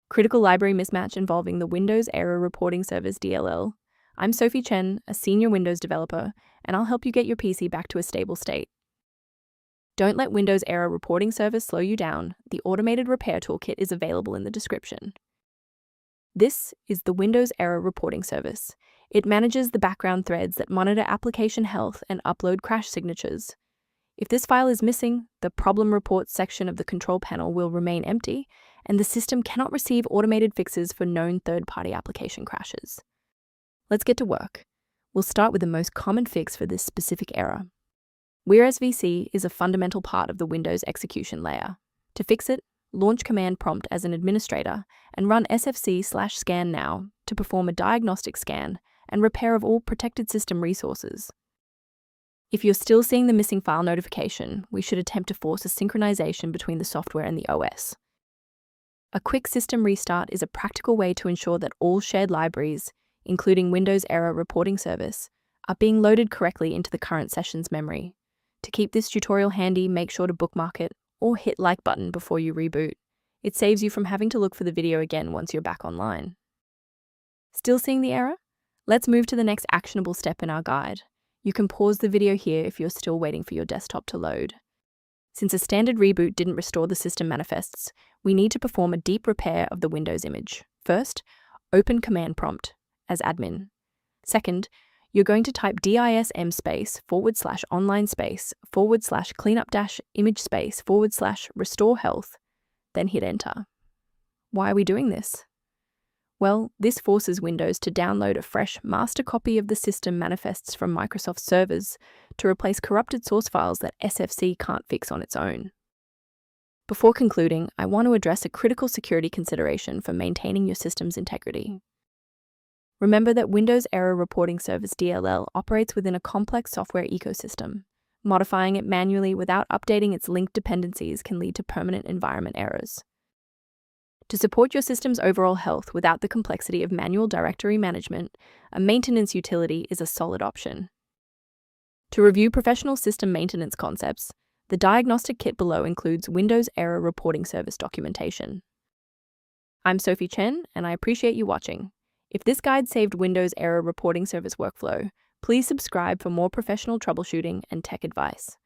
Critical Library Mismatch Involving the Windows Error Reporting Service DLL. I'm Sophie Chen, a senior Windows developer, and I'll help you get your PC back to a stable state. Don't let Windows Error Reporting Service slow you down. The automated repair toolkit is available in the description. This is the Windows Error Reporting Service. It manages the background threads that monitor application health and upload crash signatures. If this file is missing, the Problem Reports section of the control panel will remain empty, and the system cannot receive automated fixes for known third-party application crashes. Let's get to work. We'll start with the most common fix for this specific error. Wersvc is a fundamental part of the Windows execution layer. To fix it, launch Command Prompt as an administrator and run sfc/scan now to perform a diagnostic scan and repair of all protected system resources. If you're still seeing the missing file notification, we should attempt to force a synchronization between the software and the OS. A quick system restart is a practical way to ensure that all shared libraries, including Windows Error Reporting Service, are being loaded correctly into the current session's memory. To keep this tutorial handy, make sure to bookmark it or hit like button before you reboot. It saves you from having to look for the video again once you're back online. Still seeing the error? Let's move to the next actionable step in our guide. You can pause the video here if you're still waiting for your desktop to load. Since a standard reboot didn't restore the system manifests, we need to perform a deep repair of the Windows image. First, open Command Prompt as admin. Second, you're going to type dism /online/cleanup-image/restore health, then hit enter. Why are we doing this? Well, this forces Windows to download a fresh master copy of the system manifests from Microsoft servers to replace corrupted source files that SFC can't fix on its own. Before concluding, I want to address a critical security consideration for maintaining your system's integrity. Remember that Windows Error Reporting Service DLL operates within a complex software ecosystem. Modifying it manually without updating its linked dependencies can lead to permanent environment errors. To support your system's overall health without the complexity of manual directory management, a maintenance utility is a solid option. To review professional system maintenance concepts, the diagnostic kit below includes Windows Error Reporting Service documentation. I'm Sophie Chen, and I appreciate you watching. If this guide saved Windows Error Reporting Service workflow, please subscribe for more professional troubleshooting and tech advice.